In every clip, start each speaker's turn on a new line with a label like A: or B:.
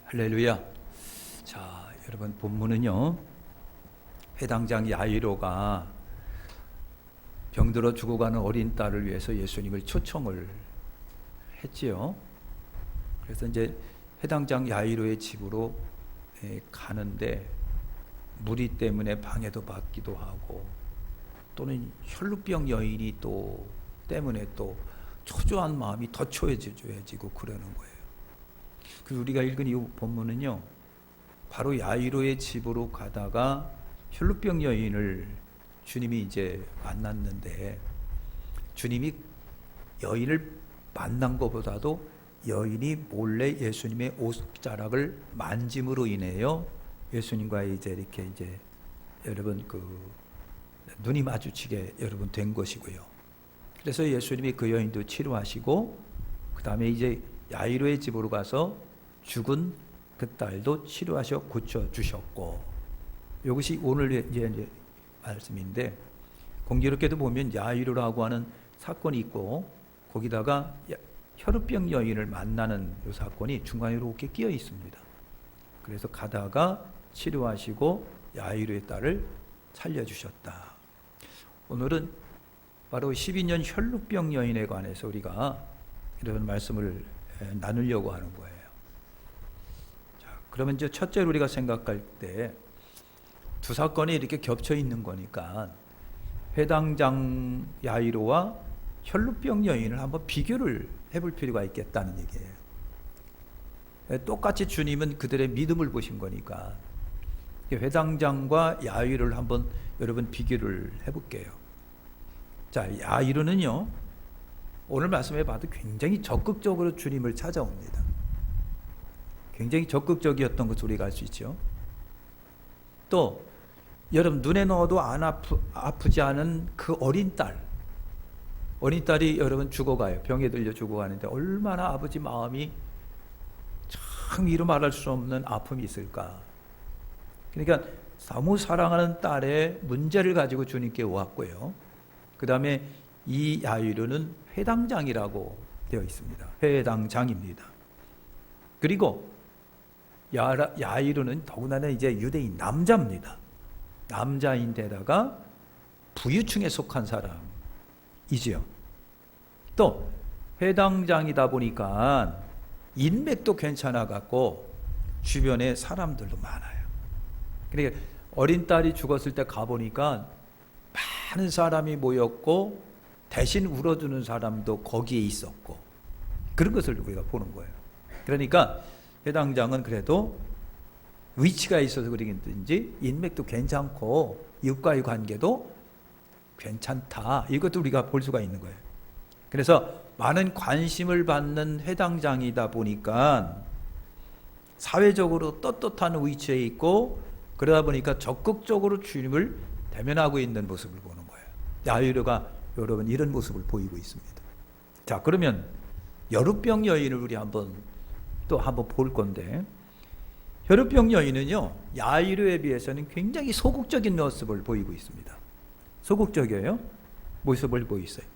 A: 할렐루야. 자, 여러분 본문은요, 회당장 야이로가 병들어 죽어가는 어린 딸을 위해서 예수님을 초청을 했지요. 그래서 이제 회당장 야이로의 집으로 가는데 무리 때문에 방해도 받기도 하고, 또는 혈루병 여인이 또 때문에 또 초조한 마음이 더 초조해지고 그러는 거예요. 그래서 우리가 읽은 이 본문은요, 바로 야이로의 집으로 가다가 혈루병 여인을 주님이 이제 만났는데, 주님이 여인을 만난 것보다도 여인이 몰래 예수님의 옷자락을 만짐으로 인해요, 예수님과 이제 이렇게 이제 여러분 눈이 마주치게 여러분 된 것이고요. 그래서 예수님이 그 여인도 치료하시고, 그 다음에 이제 야이로의 집으로 가서 죽은 그 딸도 치료하셔 고쳐 주셨고, 이것이 오늘 이제 말씀인데, 공교롭게도 보면 야이로라고 하는 사건이 있고, 거기다가 혈루병 여인을 만나는 이 사건이 중간에 이렇게 끼어 있습니다. 그래서 가다가 치료하시고 야이로의 딸을 살려주셨다. 오늘은 바로 12년 혈루병 여인에 관해서 우리가 이런 말씀을 나누려고 하는 거예요. 자, 그러면 이제 첫째로 우리가 생각할 때 두 사건이 이렇게 겹쳐 있는 거니까 회당장 야이로와 혈루병 여인을 한번 비교를 해볼 필요가 있겠다는 얘기예요. 똑같이 주님은 그들의 믿음을 보신 거니까 회당장과 야이로를 한번 여러분 비교를 해볼게요. 자, 야이로는요, 오늘 말씀해 봐도 굉장히 적극적으로 주님을 찾아옵니다. 굉장히 적극적이었던 것을 우리가 알 수 있죠. 또 여러분 눈에 넣어도 안 아프지 않은 그 어린 딸이 여러분 죽어가요. 병에 들려 죽어가는데 얼마나 아버지 마음이 참 이루 말할 수 없는 아픔이 있을까. 그러니까 너무 사랑하는 딸의 문제를 가지고 주님께 왔고요. 그 다음에 이 야이로는 회당장이라고 되어 있습니다. 회당장입니다. 그리고 야이로는 더군다나 이제 유대인 남자입니다. 남자인데다가 부유층에 속한 사람이지요. 또 회당장이다 보니까 인맥도 괜찮아 갖고 주변에 사람들도 많아요. 그러니까 어린 딸이 죽었을 때 가보니까 많은 사람이 모였고, 대신 울어주는 사람도 거기에 있었고, 그런 것을 우리가 보는 거예요. 그러니까 회당장은 그래도 위치가 있어서 그러겠든지 인맥도 괜찮고 이웃과의 관계도 괜찮다, 이것도 우리가 볼 수가 있는 거예요. 그래서 많은 관심을 받는 회당장이다 보니까 사회적으로 떳떳한 위치에 있고, 그러다 보니까 적극적으로 주님을 대면하고 있는 모습을 보는 거예요. 야이로가 여러분 이런 모습을 보이고 있습니다. 자, 그러면 혈루병 여인을 우리 한번 볼 건데, 혈루병 여인은요, 야이로에 비해서는 굉장히 소극적인 모습을 보이고 있습니다. 소극적이에요. 모습을 보이세요.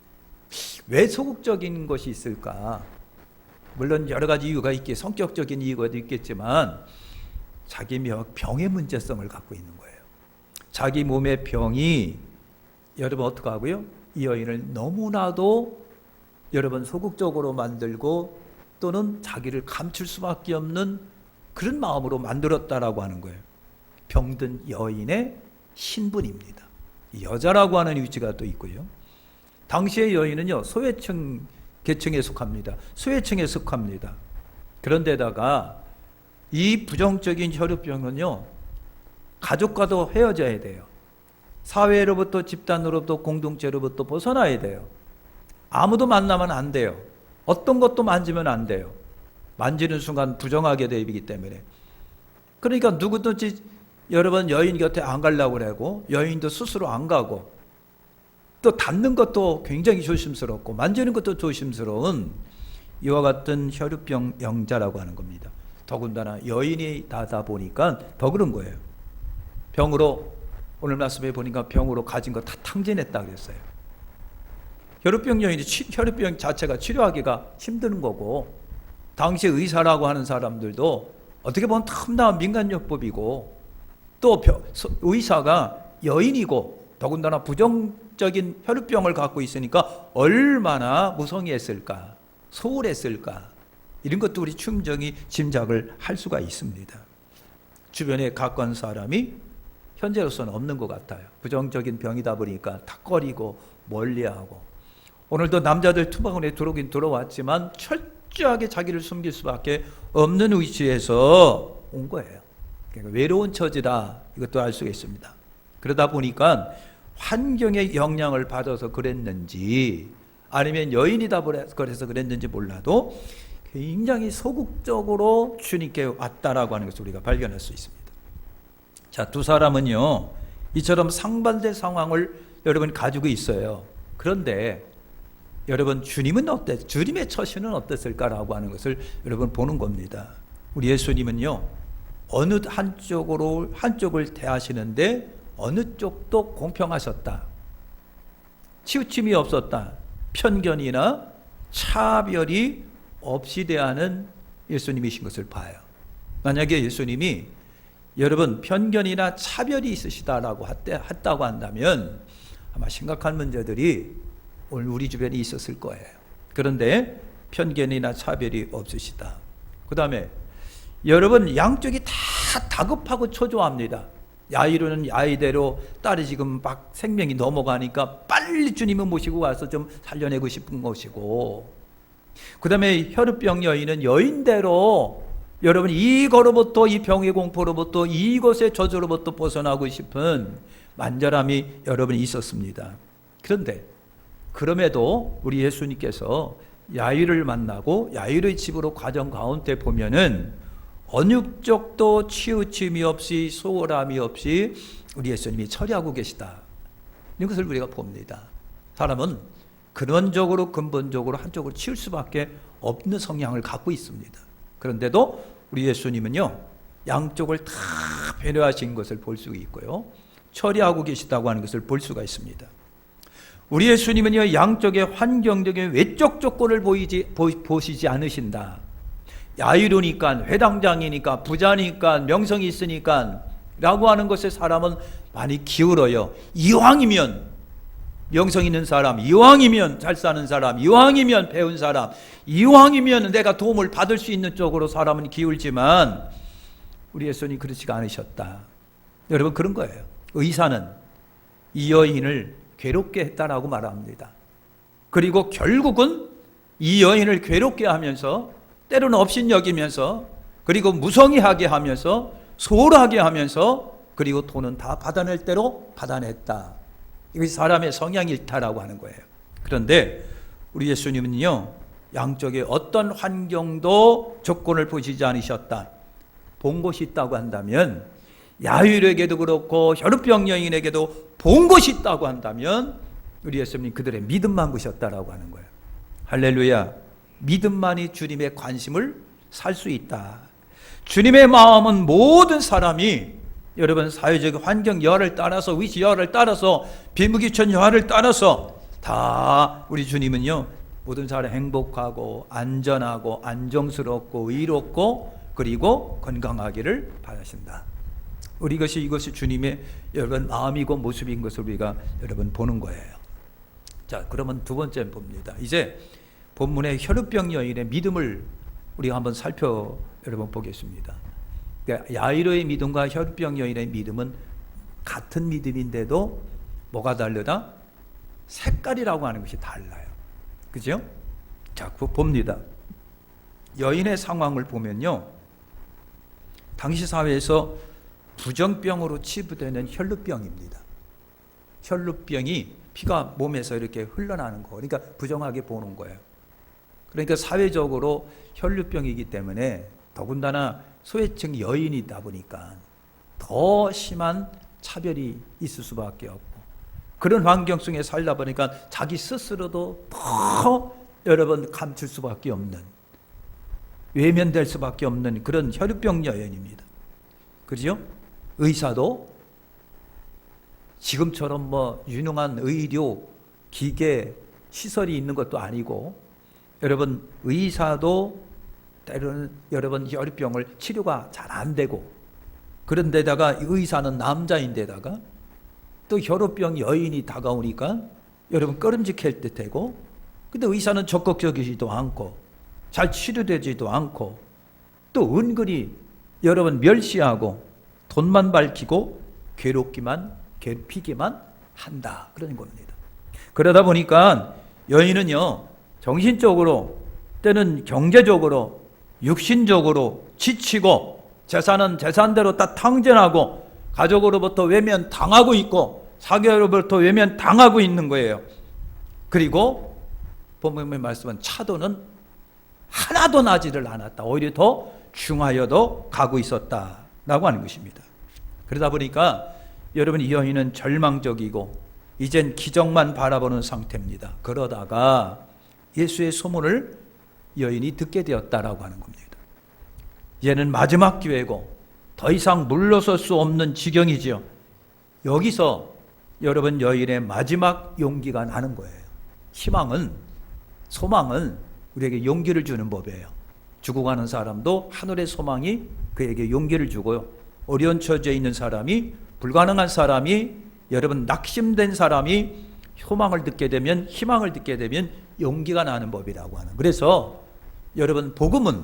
A: 왜 소극적인 것이 있을까? 물론 여러 가지 이유가 성격적인 이유가 있겠지만, 자기 병의 문제성을 갖고 있는 거예요. 자기 몸의 병이 여러분 어떻게 하고요? 이 여인을 너무나도 여러분 소극적으로 만들고, 또는 자기를 감출 수밖에 없는 그런 마음으로 만들었다라고 하는 거예요. 병든 여인의 신분입니다. 여자라고 하는 위치가 또 있고요. 당시의 여인은요, 소외층 계층에 속합니다. 소외층에 속합니다. 그런데다가 이 부정적인 혈루병은요, 가족과도 헤어져야 돼요. 사회로부터, 집단으로부터, 공동체로부터 벗어나야 돼요. 아무도 만나면 안 돼요. 어떤 것도 만지면 안 돼요. 만지는 순간 부정하게 되기 때문에. 그러니까 누구든지 여러분 여인 곁에 안 가려고 그러고, 여인도 스스로 안 가고, 또 닿는 것도 굉장히 조심스럽고 만지는 것도 조심스러운 이와 같은 혈루병 영자라고 하는 겁니다. 더군다나 여인이 다다 보니까 더 그런 거예요. 병으로, 오늘 말씀에 보니까 병으로 가진 거 다 탕진했다 그랬어요. 혈루병 여인이 혈루병 자체가 치료하기가 힘든 거고, 당시 의사라고 하는 사람들도 어떻게 보면 탐나는 민간요법이고 또 의사가 여인이고 더군다나 부정적인 혈우병을 갖고 있으니까 얼마나 무성했을까, 소홀했을까, 이런 것도 우리 충분히 짐작을 할 수가 있습니다. 주변에 가까운 사람이 현재로서는 없는 것 같아요. 부정적인 병이다 보니까 탁거리고 멀리하고, 오늘도 남자들 투박원에 들어오긴 들어왔지만 철저하게 자기를 숨길 수밖에 없는 위치에서 온 거예요. 그러니까 외로운 처지다, 이것도 알 수가 있습니다. 그러다 보니까 환경의 영향을 받아서 그랬는지 아니면 여인이다 그래서 그랬는지 몰라도 굉장히 소극적으로 주님께 왔다라고 하는 것을 우리가 발견할 수 있습니다. 자, 두 사람은요, 이처럼 상반된 상황을 여러분 가지고 있어요. 그런데 여러분, 주님의 처신은 어땠을까라고 하는 것을 여러분 보는 겁니다. 우리 예수님은요, 어느 한쪽을 대하시는데 어느 쪽도 공평하셨다, 치우침이 없었다, 편견이나 차별이 없이 대하는 예수님이신 것을 봐요. 만약에 예수님이 여러분 편견이나 차별이 있으시다라고 했다고 한다면 아마 심각한 문제들이 오늘 우리 주변에 있었을 거예요. 그런데 편견이나 차별이 없으시다. 그 다음에 여러분, 양쪽이 다 다급하고 초조합니다. 야이로는 야이대로 딸이 지금 막 생명이 넘어가니까 빨리 주님을 모시고 와서 좀 살려내고 싶은 것이고, 그 다음에 혈우병 여인은 여인대로 여러분 이거로부터, 이 병의 공포로부터, 이것의 저주로부터 벗어나고 싶은 만절함이 여러분이 있었습니다. 그런데 그럼에도 우리 예수님께서 야이를 만나고 야이의 집으로 과정 가운데 보면은 어느 쪽도 치우침이 없이 소홀함이 없이 우리 예수님이 처리하고 계시다, 이런 것을 우리가 봅니다. 사람은 근원적으로 근본적으로 한쪽으로 치울 수밖에 없는 성향을 갖고 있습니다. 그런데도 우리 예수님은요, 양쪽을 다 배려하신 것을 볼 수 있고요, 처리하고 계시다고 하는 것을 볼 수가 있습니다. 우리 예수님은요, 양쪽의 환경적인 외적 조건을 보시지 않으신다. 야이로니까, 회당장이니까, 부자니까, 명성이 있으니까 라고 하는 것에 사람은 많이 기울어요. 이왕이면 명성 있는 사람, 이왕이면 잘 사는 사람, 이왕이면 배운 사람, 이왕이면 내가 도움을 받을 수 있는 쪽으로 사람은 기울지만 우리 예수님이 그렇지가 않으셨다. 여러분, 그런 거예요. 의사는 이 여인을 괴롭게 했다라고 말합니다. 그리고 결국은 이 여인을 괴롭게 하면서, 때로는 업신여기면서, 그리고 무성의하게 하면서, 소홀하게 하면서, 그리고 돈은 다 받아낼 대로 받아냈다. 이것이 사람의 성향일타라고 하는 거예요. 그런데 우리 예수님은요, 양쪽에 어떤 환경도 조건을 보시지 않으셨다. 본 것이 있다고 한다면, 야유에게도 그렇고 혈우병 여인에게도 본 것이 있다고 한다면 우리 예수님 그들의 믿음만 보셨다라고 하는 거예요. 할렐루야. 믿음만이 주님의 관심을 살 수 있다. 주님의 마음은 모든 사람이 여러분 사회적 환경 여하를 따라서, 위치 여하를 따라서, 비무기천 여하를 따라서 다 우리 주님은요, 모든 사람 행복하고 안전하고 안정스럽고 의롭고 그리고 건강하기를 바라신다. 이것이 주님의 여러분 마음이고 모습인 것을 우리가 여러분 보는 거예요. 자, 그러면 두 번째 봅니다. 이제 본문의 혈우병 여인의 믿음을 우리가 한번 여러분 보겠습니다. 그러니까 야이로의 믿음과 혈우병 여인의 믿음은 같은 믿음인데도 뭐가 다르다? 색깔이라고 하는 것이 달라요. 그죠? 자, 봅니다. 여인의 상황을 보면요, 당시 사회에서 부정병으로 치부되는 혈루병입니다. 혈루병이 피가 몸에서 이렇게 흘러나는 거, 그러니까 부정하게 보는 거예요. 그러니까 사회적으로 혈루병이기 때문에 더군다나 소외층 여인이다 보니까 더 심한 차별이 있을 수밖에 없고, 그런 환경 속에 살다 보니까 자기 스스로도 더 여러분 감출 수밖에 없는, 외면될 수밖에 없는 그런 혈우병 여인입니다. 그죠? 의사도 지금처럼 유능한 의료 기계 시설이 있는 것도 아니고, 여러분 의사도 때로는 여러분 혈병을 치료가 잘 안 되고, 그런데다가 의사는 남자인데다가 또 혈우병 여인이 다가오니까 여러분 꺼름직할 듯 되고, 근데 의사는 적극적이지도 않고 잘 치료되지도 않고, 또 은근히 여러분 멸시하고 돈만 밝히고 괴롭히기만 한다, 그런 겁니다. 그러다 보니까 여인은요, 정신적으로 때는 경제적으로 육신적으로 지치고, 재산은 재산대로 다 탕진하고, 가족으로부터 외면 당하고 있고, 사교로부터 외면 당하고 있는 거예요. 그리고 본문의 말씀은 차도는 하나도 나지를 않았다. 오히려 더 중하여도 가고 있었다라고 하는 것입니다. 그러다 보니까 여러분, 이 여인은 절망적이고 이젠 기적만 바라보는 상태입니다. 그러다가 예수의 소문을 여인이 듣게 되었다라고 하는 겁니다. 얘는 마지막 기회고 더 이상 물러설 수 없는 지경이지요. 여기서 여러분, 여인의 마지막 용기가 나는 거예요. 희망은, 소망은 우리에게 용기를 주는 법이에요. 죽어가는 사람도 하늘의 소망이 그에게 용기를 주고요, 어려운 처지에 있는 사람이, 불가능한 사람이, 여러분 낙심된 사람이 소망을 듣게 되면, 희망을 듣게 되면 용기가 나는 법이라고 하는. 그래서 여러분, 복음은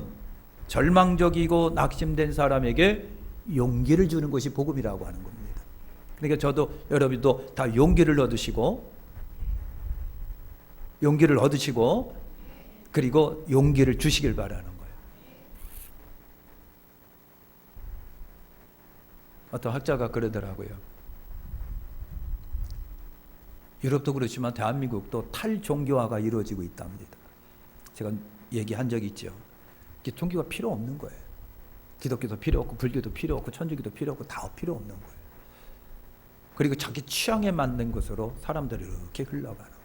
A: 절망적이고 낙심된 사람에게 용기를 주는 것이 복음이라고 하는 겁니다. 그러니까 저도 여러분도 다 용기를 얻으시고 그리고 용기를 주시길 바라는 거예요. 어떤 학자가 그러더라고요. 유럽도 그렇지만 대한민국도 탈종교화가 이루어지고 있답니다. 제가 얘기한 적이 있죠. 종교가 필요 없는 거예요. 기독교도 필요 없고 불교도 필요 없고 천주교도 필요 없고 다 필요 없는 거예요. 그리고 자기 취향에 맞는 것으로 사람들이 이렇게 흘러가는 거예요.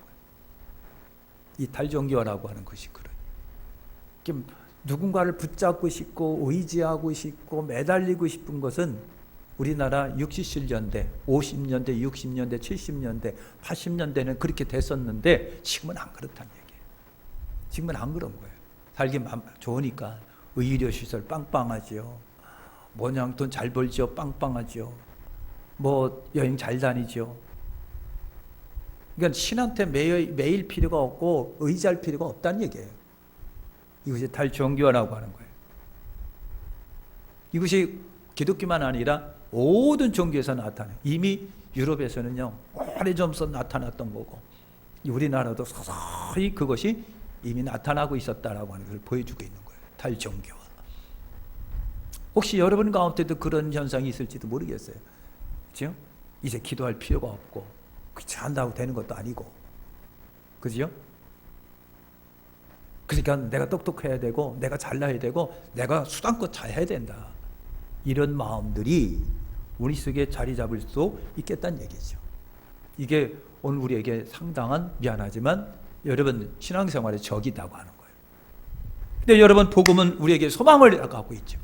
A: 이 탈종교화라고 하는 것이 그래요. 누군가를 붙잡고 싶고 의지하고 싶고 매달리고 싶은 것은 우리나라 67년대, 50년대, 60년대, 70년대, 80년대는 그렇게 됐었는데 지금은 안 그렇다는 얘기예요. 지금은 안 그런 거예요. 살기 좋으니까 의료시설 빵빵하죠. 뭐냐, 돈 잘 벌죠. 빵빵하죠. 뭐 여행 잘 다니죠. 그러니까 신한테 매일 필요가 없고 의지할 필요가 없다는 얘기예요. 이것이 탈종교화라고 하는 거예요. 이것이 기독교만 아니라 모든 종교에서 나타나요. 이미 유럽에서는요, 오래전부터 나타났던 거고, 우리나라도 서서히 그것이 이미 나타나고 있었다라고 하는 것을 보여주고 있는 거예요. 탈종교화. 혹시 여러분 가운데도 그런 현상이 있을지도 모르겠어요. 그렇죠? 이제 기도할 필요가 없고, 그렇지 한다고 되는 것도 아니고, 그죠? 그러니까 내가 똑똑해야 되고, 내가 잘나야 되고, 내가 수단껏 잘 해야 된다. 이런 마음들이 우리 속에 자리 잡을 수 있겠다는 얘기죠. 이게 오늘 우리에게 상당한, 미안하지만 여러분 신앙생활의 적이라고 하는 거예요. 근데 여러분, 복음은 우리에게 소망을 갖고 있죠.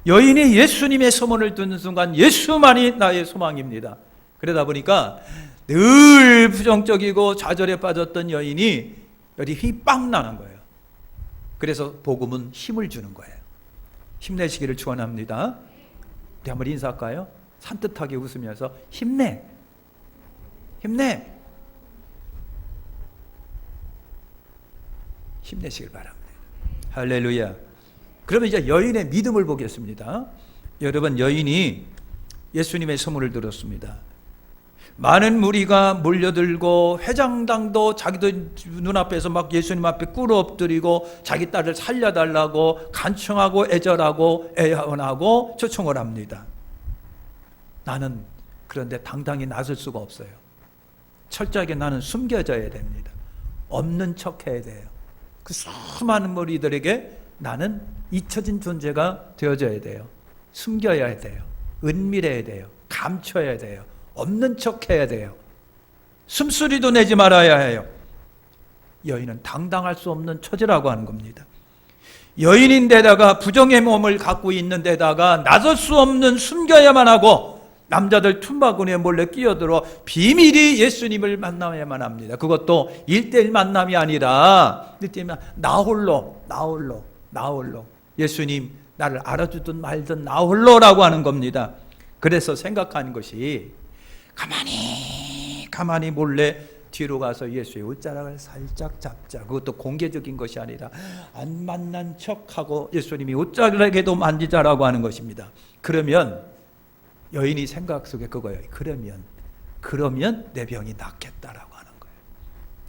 A: 여인이 예수님의 소문을 듣는 순간 예수만이 나의 소망입니다. 그러다 보니까 늘 부정적이고 좌절에 빠졌던 여인이 여기 힘이 빵 나는 거예요. 그래서 복음은 힘을 주는 거예요. 힘내시기를 축원합니다. 우리 한번 인사할까요? 산뜻하게 웃으면서 힘내, 힘내, 힘내시길 바랍니다. 할렐루야. 그러면 이제 여인의 믿음을 보겠습니다. 여러분, 여인이 예수님의 소문을 들었습니다. 많은 무리가 몰려들고 회장당도 자기도 눈앞에서 막 예수님 앞에 꿇어 엎드리고 자기 딸을 살려달라고 간청하고 애절하고 애원하고 초청을 합니다. 나는 그런데 당당히 나설 수가 없어요. 철저하게 나는 숨겨져야 됩니다. 없는 척해야 돼요. 그 수많은 무리들에게 나는 잊혀진 존재가 되어져야 돼요. 숨겨야 돼요. 은밀해야 돼요. 감춰야 돼요. 없는 척해야 돼요. 숨소리도 내지 말아야 해요. 여인은 당당할 수 없는 처지라고 하는 겁니다. 여인인데다가 부정의 몸을 갖고 있는데다가 나설 수 없는, 숨겨야만 하고 남자들 틈바구니에 몰래 끼어들어 비밀이 예수님을 만나야만 합니다. 그것도 1대1 만남이 아니라 나 홀로 나 홀로. 예수님 나를 알아주든 말든 나 홀로라고 하는 겁니다. 그래서 생각하는 것이 가만히 몰래 뒤로 가서 예수의 옷자락을 살짝 잡자. 그것도 공개적인 것이 아니라 안 만난 척하고 예수님이 옷자락에도 만지자라고 하는 것입니다. 그러면 여인이 생각 속에 그거예요. 그러면 내 병이 낫겠다라고 하는 거예요.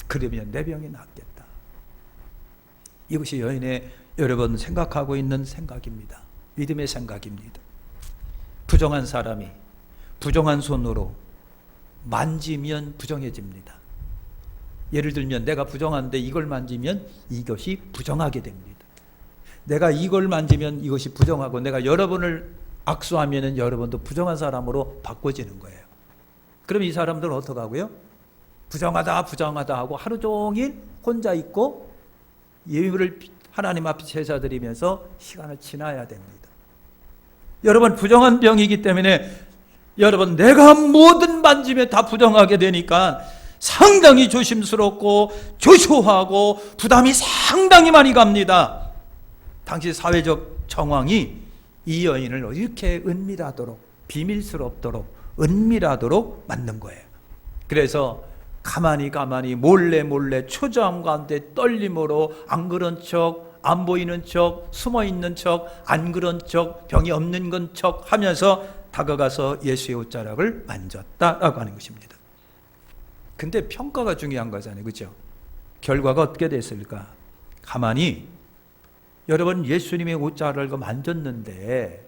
A: 그러면 내 병이 낫겠다. 이것이 여인의 여러분 생각하고 있는 생각입니다. 믿음의 생각입니다. 부정한 사람이 부정한 손으로 만지면 부정해집니다. 예를 들면 내가 부정한데 이걸 만지면 이것이 부정하게 됩니다. 내가 이걸 만지면 이것이 부정하고 내가 여러분을 악수하면 여러분도 부정한 사람으로 바꿔지는 거예요. 그럼 이 사람들은 어떻게 하고요? 부정하다 하고 하루 종일 혼자 있고 예물을 하나님 앞에 제사 드리면서 시간을 지나야 됩니다. 여러분 부정한 병이기 때문에 여러분 내가 뭐든 만지면 다 부정하게 되니까 상당히 조심스럽고 조소하고 부담이 상당히 많이 갑니다. 당시 사회적 정황이 이 여인을 이렇게 은밀하도록 비밀스럽도록 은밀하도록 만든 거예요. 그래서 가만히 몰래 초조함 가운데 떨림으로 안 그런 척, 안 보이는 척, 숨어 있는 척, 안 그런 척, 병이 없는 건 척 하면서 다가가서 예수의 옷자락을 만졌다라고 하는 것입니다. 근데 평가가 중요한 거잖아요. 그렇죠? 결과가 어떻게 됐을까? 가만히 여러분 예수님의 옷자락을 만졌는데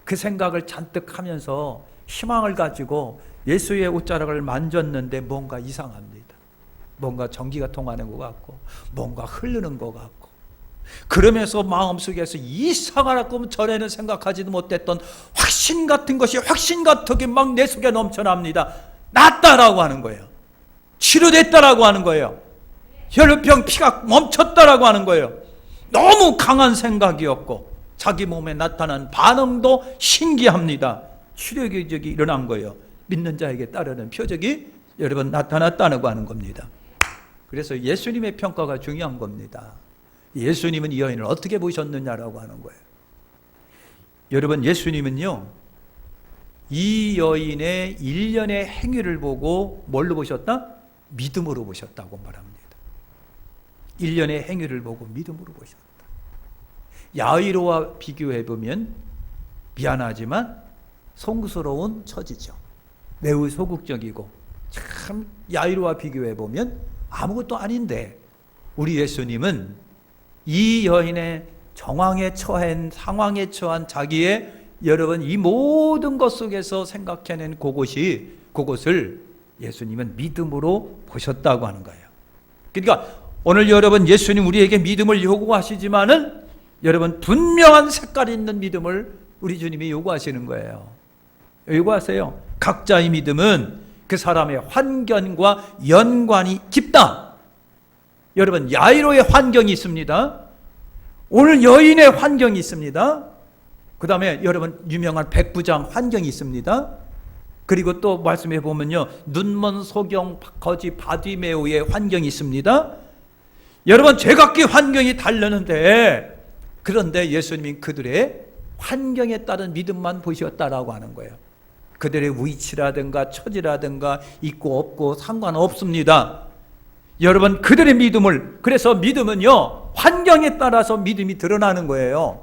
A: 그 생각을 잔뜩 하면서 희망을 가지고 예수의 옷자락을 만졌는데 뭔가 이상합니다. 뭔가 전기가 통하는 것 같고 뭔가 흐르는 것 같고 그러면서 마음속에서 이상하라고 전에는 생각하지도 못했던 확신 같은 것이 확신 같게 막 내 속에 넘쳐납니다. 낫다라고 하는 거예요. 치료됐다라고 하는 거예요. 혈루병 피가 멈췄다라고 하는 거예요. 너무 강한 생각이었고 자기 몸에 나타난 반응도 신기합니다. 치료 기적이 일어난 거예요. 믿는 자에게 따르는 표적이 여러분 나타났다고 하는 겁니다. 그래서 예수님의 평가가 중요한 겁니다. 예수님은 이 여인을 어떻게 보셨느냐라고 하는 거예요. 여러분 예수님은요 이 여인의 일련의 행위를 보고 뭘로 보셨다? 믿음으로 보셨다고 말합니다. 일련의 행위를 보고 믿음으로 보셨다. 야이로와 비교해보면 미안하지만 송구스러운 처지죠. 매우 소극적이고 참 야이로와 비교해보면 아무것도 아닌데 우리 예수님은 이 여인의 정황에 처한 상황에 처한 자기의 여러분 이 모든 것 속에서 생각해낸 그것을 예수님은 믿음으로 보셨다고 하는 거예요. 그러니까 오늘 여러분 예수님 우리에게 믿음을 요구하시지만은 여러분 분명한 색깔 있는 믿음을 우리 주님이 요구하시는 거예요. 요구하세요. 각자의 믿음은 그 사람의 환경과 연관이 깊다. 여러분 야이로의 환경이 있습니다. 오늘 여인의 환경이 있습니다. 그 다음에 여러분 유명한 백부장 환경이 있습니다. 그리고 또 말씀해 보면요 눈먼 소경 거지 바디메오의 환경이 있습니다. 여러분 제각기 환경이 다르는데 그런데 예수님이 그들의 환경에 따른 믿음만 보셨다라고 하는 거예요. 그들의 위치라든가 처지라든가 있고 없고 상관없습니다. 여러분 그들의 믿음을 그래서 믿음은요 환경에 따라서 믿음이 드러나는 거예요.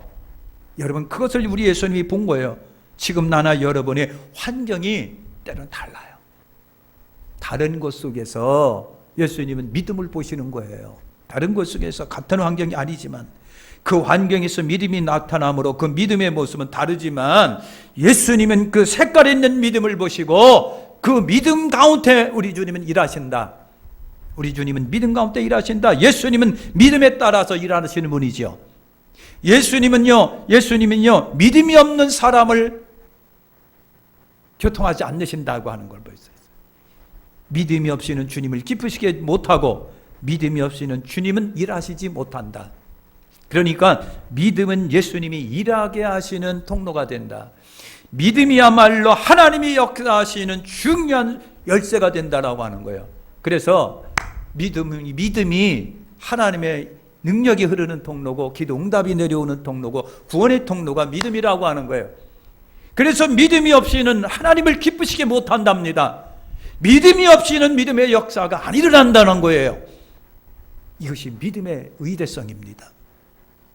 A: 여러분 그것을 우리 예수님이 본 거예요. 지금 나나 여러분의 환경이 때로는 달라요. 다른 것 속에서 예수님은 믿음을 보시는 거예요. 다른 것 속에서 같은 환경이 아니지만 그 환경에서 믿음이 나타나므로 그 믿음의 모습은 다르지만 예수님은 그 색깔 있는 믿음을 보시고 그 믿음 가운데 우리 주님은 일하신다. 우리 주님은 믿음 가운데 일하신다. 예수님은 믿음에 따라서 일하시는 분이죠. 예수님은요 믿음이 없는 사람을 교통하지 않으신다고 하는 걸 볼 수 있어요. 믿음이 없이는 주님을 기쁘시게 못하고 믿음이 없이는 주님은 일하시지 못한다. 그러니까 믿음은 예수님이 일하게 하시는 통로가 된다. 믿음이야말로 하나님이 역사하시는 중요한 열쇠가 된다라고 하는 거예요. 그래서 믿음이 하나님의 능력이 흐르는 통로고 기도 응답이 내려오는 통로고 구원의 통로가 믿음이라고 하는 거예요. 그래서 믿음이 없이는 하나님을 기쁘시게 못한답니다. 믿음이 없이는 믿음의 역사가 안 일어난다는 거예요. 이것이 믿음의 의대성입니다.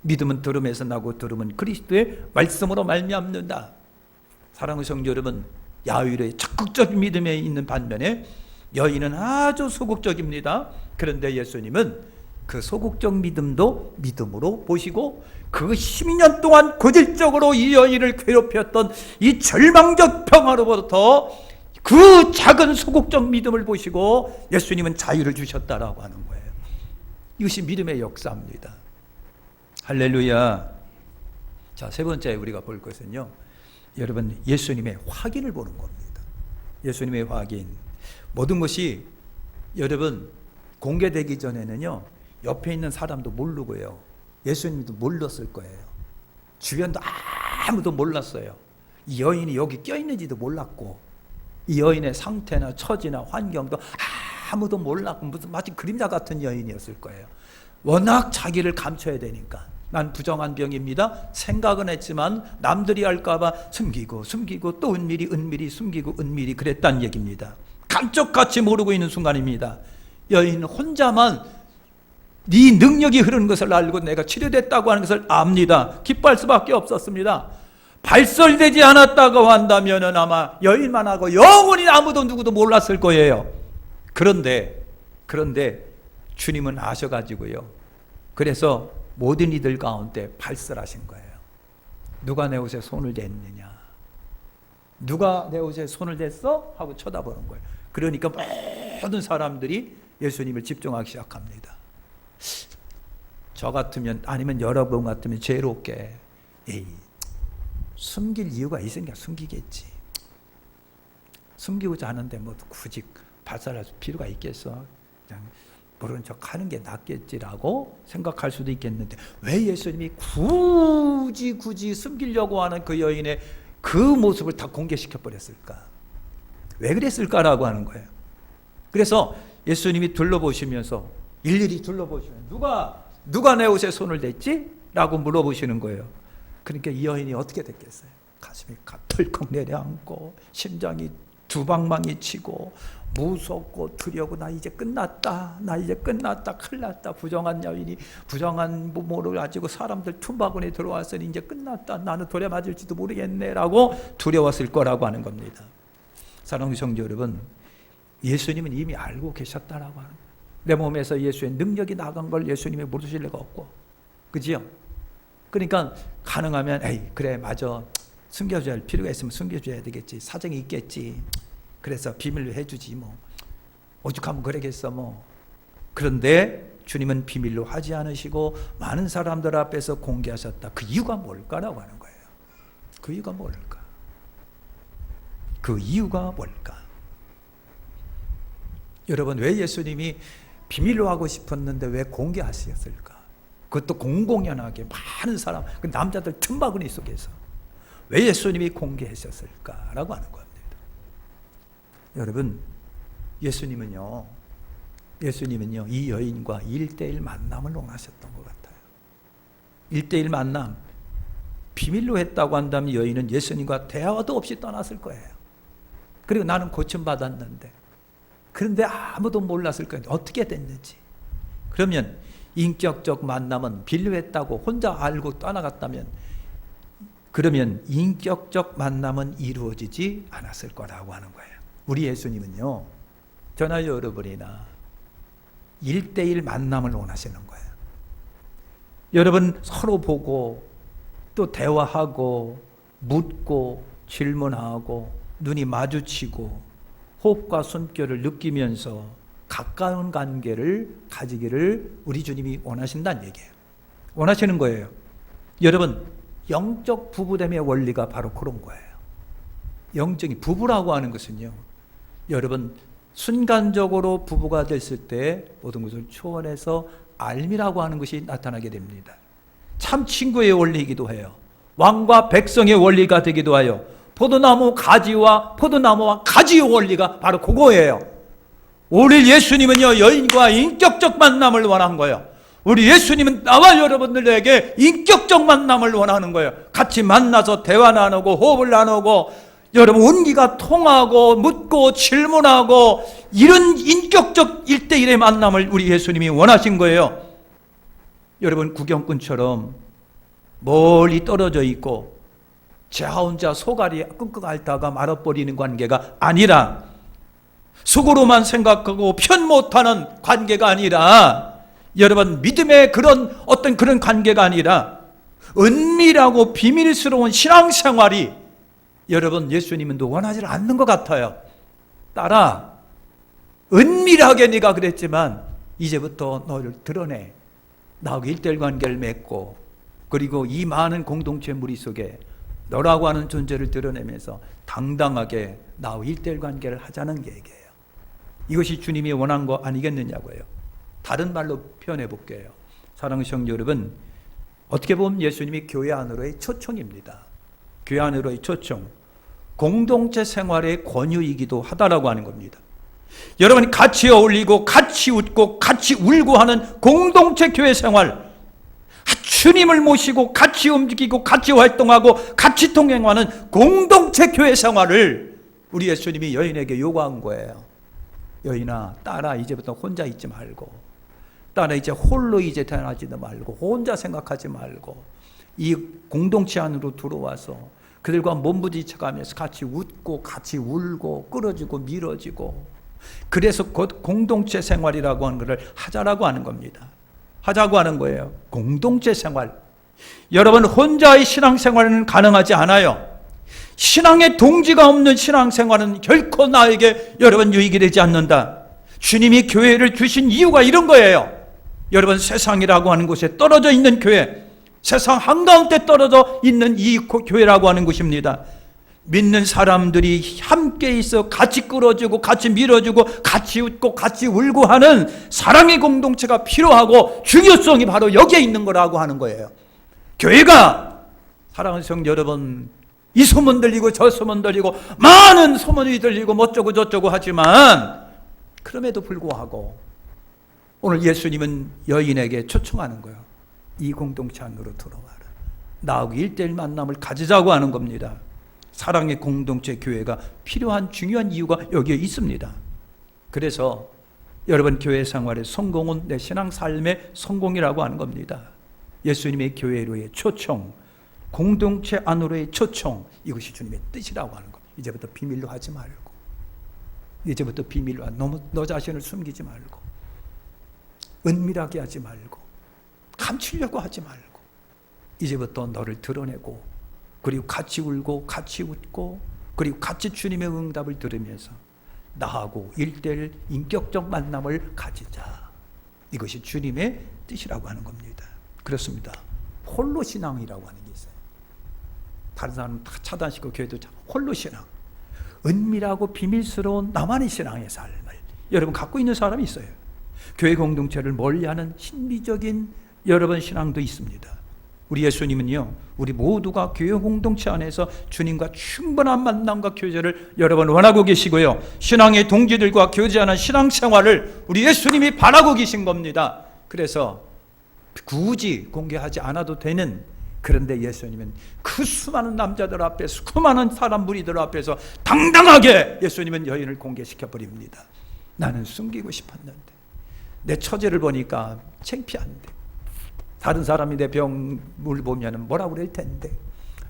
A: 믿음은 들음에서 나고 들음은 그리스도의 말씀으로 말미암는다. 사랑하는 성도 여러분, 야훼의 적극적인 믿음에 있는 반면에 여인은 아주 소극적입니다. 그런데 예수님은 그 소극적 믿음도 믿음으로 보시고 그 12년 동안 고질적으로 이 여인을 괴롭혔던 이 절망적 평화로부터 그 작은 소극적 믿음을 보시고 예수님은 자유를 주셨다라고 하는 거예요. 이것이 믿음의 역사입니다. 할렐루야. 자, 세 번째 우리가 볼 것은요, 여러분, 예수님의 확인을 보는 겁니다. 예수님의 확인. 모든 것이 여러분 공개되기 전에는요, 옆에 있는 사람도 모르고요, 예수님도 몰랐을 거예요. 주변도 아무도 몰랐어요. 이 여인이 여기 껴있는지도 몰랐고, 이 여인의 상태나 처지나 환경도 아무도 몰랐고, 무슨 마치 그림자 같은 여인이었을 거예요. 워낙 자기를 감춰야 되니까. 난 부정한 병입니다. 생각은 했지만 남들이 알까봐 숨기고 또 은밀히 숨기고 은밀히 그랬다는 얘기입니다. 감쪽같이 모르고 있는 순간입니다. 여인은 혼자만 네 능력이 흐르는 것을 알고 내가 치료됐다고 하는 것을 압니다. 기뻐할 수밖에 없었습니다. 발설되지 않았다고 한다면 아마 여인만 하고 영원히 아무도 누구도 몰랐을 거예요. 그런데 주님은 아셔가지고요, 그래서 모든 이들 가운데 발설하신 거예요. 누가 내 옷에 손을 댔느냐? 누가 내 옷에 손을 댔어? 하고 쳐다보는 거예요. 그러니까 모든 사람들이 예수님을 집중하기 시작합니다. 저 같으면, 아니면 여러분 같으면 죄롭게, 에이, 숨길 이유가 있으니까 숨기겠지. 숨기고자 하는데 뭐 굳이 발설할 필요가 있겠어? 그냥 모르는 척 하는 게 낫겠지라고 생각할 수도 있겠는데, 왜 예수님이 굳이 숨기려고 하는 그 여인의 그 모습을 다 공개시켜 버렸을까? 왜 그랬을까라고 하는 거예요. 그래서 예수님이 둘러보시면서, 일일이 둘러보시면 누가 내 옷에 손을 댔지? 라고 물어보시는 거예요. 그러니까 이 여인이 어떻게 됐겠어요? 가슴이 덜컥 내려앉고 심장이 두방망이 치고 무섭고 두려고, 나 이제 끝났다, 큰일 났다. 부정한 여인이 부정한 부모를 가지고 사람들 틈바구니에 들어왔으니 이제 끝났다, 나는 돌에 맞을지도 모르겠네 라고 두려웠을 거라고 하는 겁니다. 사랑하는 성도 여러분, 예수님은 이미 알고 계셨다라고 하는 거예요. 내 몸에서 예수의 능력이 나간 걸 예수님이 모르실 리가 없고, 그지요? 그러니까 가능하면 에이 그래 맞아, 숨겨줘야 할 필요가 있으면 숨겨줘야 되겠지, 사정이 있겠지, 그래서 비밀로 해주지 뭐, 오죽하면 그러겠어 뭐. 그런데 주님은 비밀로 하지 않으시고 많은 사람들 앞에서 공개하셨다. 그 이유가 뭘까라고 하는 거예요. 그 이유가 뭘까? 그 이유가 뭘까? 여러분, 왜 예수님이 비밀로 하고 싶었는데 왜 공개하셨을까? 그것도 공공연하게 많은 사람, 그 남자들 틈바구니 속에서 왜 예수님이 공개하셨을까라고 하는 겁니다. 여러분, 예수님은요 이 여인과 1대1 만남을 원하셨던 것 같아요. 1대1 만남, 비밀로 했다고 한다면 여인은 예수님과 대화도 없이 떠났을 거예요. 그리고 나는 고침받았는데, 그런데 아무도 몰랐을 거예요. 어떻게 됐는지. 그러면 인격적 만남은 비밀했다고 혼자 알고 떠나갔다면, 그러면 인격적 만남은 이루어지지 않았을 거라고 하는 거예요. 우리 예수님은요, 저나 여러분이나 1대1 만남을 원하시는 거예요. 여러분, 서로 보고 또 대화하고 묻고 질문하고 눈이 마주치고 호흡과 숨결을 느끼면서 가까운 관계를 가지기를 우리 주님이 원하신다는 얘기예요. 원하시는 거예요. 여러분, 영적 부부됨의 원리가 바로 그런 거예요. 영적인 부부라고 하는 것은요, 여러분, 순간적으로 부부가 됐을 때 모든 것을 초월해서 알미라고 하는 것이 나타나게 됩니다. 참 친구의 원리이기도 해요. 왕과 백성의 원리가 되기도 하여, 포도나무와 가지의 원리가 바로 그거예요. 오늘 예수님은요, 여인과 인격적 만남을 원한 거예요. 우리 예수님은 나와 여러분들에게 인격적 만남을 원하는 거예요. 같이 만나서 대화 나누고 호흡을 나누고 여러분 온기가 통하고 묻고 질문하고 이런 인격적 1대1의 만남을 우리 예수님이 원하신 거예요. 여러분 구경꾼처럼 멀리 떨어져 있고 저 혼자 소갈이 끙끙 앓다가 말아버리는 관계가 아니라 속으로만 생각하고 편 못하는 관계가 아니라 여러분 믿음의 그런 어떤 그런 관계가 아니라 은밀하고 비밀스러운 신앙생활이 여러분 예수님은 원하지 않는 것 같아요. 딸아, 은밀하게 네가 그랬지만 이제부터 너를 드러내. 나하고 1대1 관계를 맺고 그리고 이 많은 공동체 무리 속에 너라고 하는 존재를 드러내면서 당당하게 나하고 1대1 관계를 하자는 얘기예요. 이것이 주님이 원한 거 아니겠느냐고요. 다른 말로 표현해 볼게요. 사랑하는 성도 여러분, 어떻게 보면 예수님이 교회 안으로의 초청입니다. 교회 안으로의 초청, 공동체 생활의 권유이기도 하다라고 하는 겁니다. 여러분이 같이 어울리고 같이 웃고 같이 울고 하는 공동체 교회 생활, 주님을 모시고 같이 움직이고 같이 활동하고 같이 동행하는 공동체 교회 생활을 우리 예수님이 여인에게 요구한 거예요. 여인아, 딸아, 이제부터 혼자 있지 말고, 딸아, 이제 홀로 이제 태어나지도 말고 혼자 생각하지 말고 이 공동체 안으로 들어와서 그들과 몸부딪혀가면서 같이 웃고 같이 울고 끌어지고 밀어지고, 그래서 곧 공동체 생활이라고 하는 것을 하자라고 하는 겁니다. 하자고 하는 거예요. 공동체 생활. 여러분, 혼자의 신앙생활은 가능하지 않아요. 신앙의 동지가 없는 신앙생활은 결코 나에게 여러분 유익이 되지 않는다. 주님이 교회를 주신 이유가 이런 거예요. 여러분, 세상이라고 하는 곳에 떨어져 있는 교회, 세상 한가운데 떨어져 있는 이 교회라고 하는 곳입니다. 믿는 사람들이 함께 있어 같이 끌어주고 같이 밀어주고 같이 웃고 같이 울고 하는 사랑의 공동체가 필요하고 중요성이 바로 여기에 있는 거라고 하는 거예요. 교회가, 사랑하는 성도 여러분, 이 소문 들리고 저 소문 들리고 많은 소문이 들리고 어쩌고 저쩌고 하지만 그럼에도 불구하고 오늘 예수님은 여인에게 초청하는 거예요. 이 공동체 안으로 들어와라. 나하고 1대1 만남을 가지자고 하는 겁니다. 사랑의 공동체 교회가 필요한 중요한 이유가 여기에 있습니다. 그래서 여러분, 교회 생활의 성공은 내 신앙 삶의 성공이라고 하는 겁니다. 예수님의 교회로의 초청, 공동체 안으로의 초청, 이것이 주님의 뜻이라고 하는 겁니다. 이제부터 비밀로 하지 말고, 이제부터 비밀로 너무 너 자신을 숨기지 말고, 은밀하게 하지 말고, 감추려고 하지 말고, 이제부터 너를 드러내고, 그리고 같이 울고 같이 웃고 그리고 같이 주님의 응답을 들으면서 나하고 1대1 인격적 만남을 가지자. 이것이 주님의 뜻이라고 하는 겁니다. 그렇습니다. 홀로 신앙이라고 하는 게 있어요. 다른 사람은 다 차단시키고 교회도 홀로 신앙, 은밀하고 비밀스러운 나만의 신앙의 삶을 여러분 갖고 있는 사람이 있어요. 교회 공동체를 멀리하는 신비적인 여러분 신앙도 있습니다. 우리 예수님은요, 우리 모두가 교회 공동체 안에서 주님과 충분한 만남과 교제를 여러분 원하고 계시고요, 신앙의 동지들과 교제하는 신앙생활을 우리 예수님이 바라고 계신 겁니다. 그래서 굳이 공개하지 않아도 되는, 그런데 예수님은 그 수많은 남자들 앞에서, 수많은 사람 무리들 앞에서 당당하게 예수님은 여인을 공개시켜 버립니다. 나는 숨기고 싶었는데 내 처제를 보니까 창피한데, 다른 사람이 내 병을 보면 뭐라고 그럴 텐데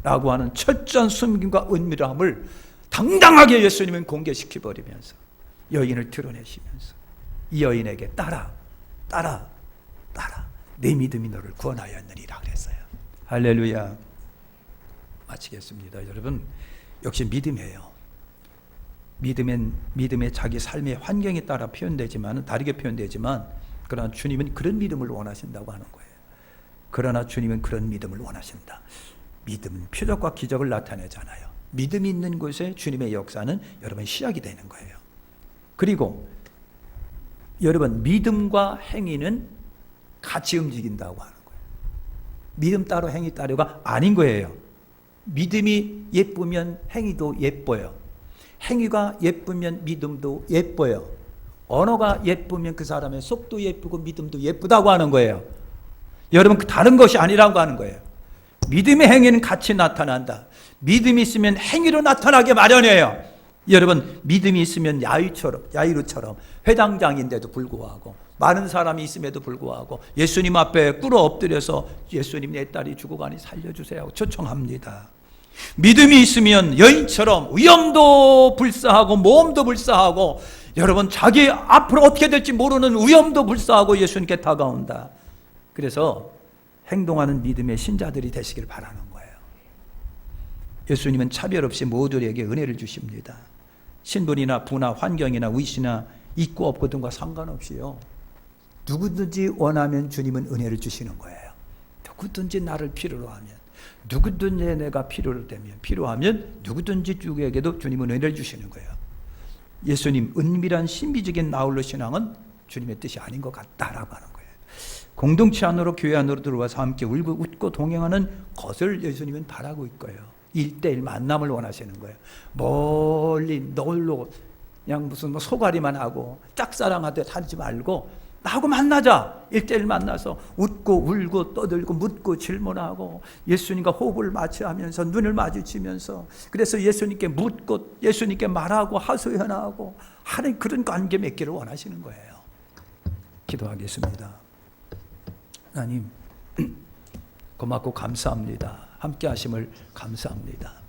A: 라고 하는 철저한 숨김과 은밀함을 당당하게 예수님은 공개시켜버리면서 여인을 드러내시면서 이 여인에게 따라 내 믿음이 너를 구원하였느니라 그랬어요. 할렐루야. 마치겠습니다. 여러분, 역시 믿음이에요. 믿음의 자기 삶의 환경에 따라 표현되지만, 다르게 표현되지만, 그러나 주님은 그런 믿음을 원하신다고 하는 거예요. 그러나 주님은 그런 믿음을 원하신다. 믿음은 표적과 기적을 나타내잖아요. 믿음이 있는 곳에 주님의 역사는 여러분 시작이 되는 거예요. 그리고 여러분, 믿음과 행위는 같이 움직인다고 하는 거예요. 믿음 따로 행위 따로가 아닌 거예요. 믿음이 예쁘면 행위도 예뻐요. 행위가 예쁘면 믿음도 예뻐요. 언어가 예쁘면 그 사람의 속도 예쁘고 믿음도 예쁘다고 하는 거예요. 여러분 다른 것이 아니라고 하는 거예요. 믿음의 행위는 같이 나타난다. 믿음이 있으면 행위로 나타나게 마련이에요. 여러분 믿음이 있으면 야이루처럼 회당장인데도 불구하고 많은 사람이 있음에도 불구하고 예수님 앞에 꿇어 엎드려서 예수님 내 딸이 죽어가니 살려주세요 초청합니다. 믿음이 있으면 여인처럼 위험도 불사하고 모험도 불사하고 여러분 자기 앞으로 어떻게 될지 모르는 위험도 불사하고 예수님께 다가온다. 그래서 행동하는 믿음의 신자들이 되시길 바라는 거예요. 예수님은 차별 없이 모두에게 은혜를 주십니다. 신분이나 부나 환경이나 위치나 있고 없고 등과 상관없이요. 누구든지 원하면 주님은 은혜를 주시는 거예요. 누구든지 나를 필요로 하면, 누구든지 내가 필요하면 누구든지 누구에게도 주님은 은혜를 주시는 거예요. 예수님 은밀한 신비적인 나홀로 신앙은 주님의 뜻이 아닌 것 같다라고 하는 거예요. 공동체 안으로 교회 안으로 들어와서 함께 울고 웃고 동행하는 것을 예수님은 바라고 있고요. 1대1 만남을 원하시는 거예요. 멀리 널로 그냥 무슨 소가리만 하고 짝사랑하듯 하지 말고 나하고 만나자. 1대1 만나서 웃고 울고 떠들고 묻고 질문하고 예수님과 호흡을 맞춰하면서 눈을 마주치면서 그래서 예수님께 묻고 예수님께 말하고 하소연하고 하는 그런 관계 맺기를 원하시는 거예요. 기도하겠습니다. 하나님 고맙고 감사합니다. 함께 하심을 감사합니다.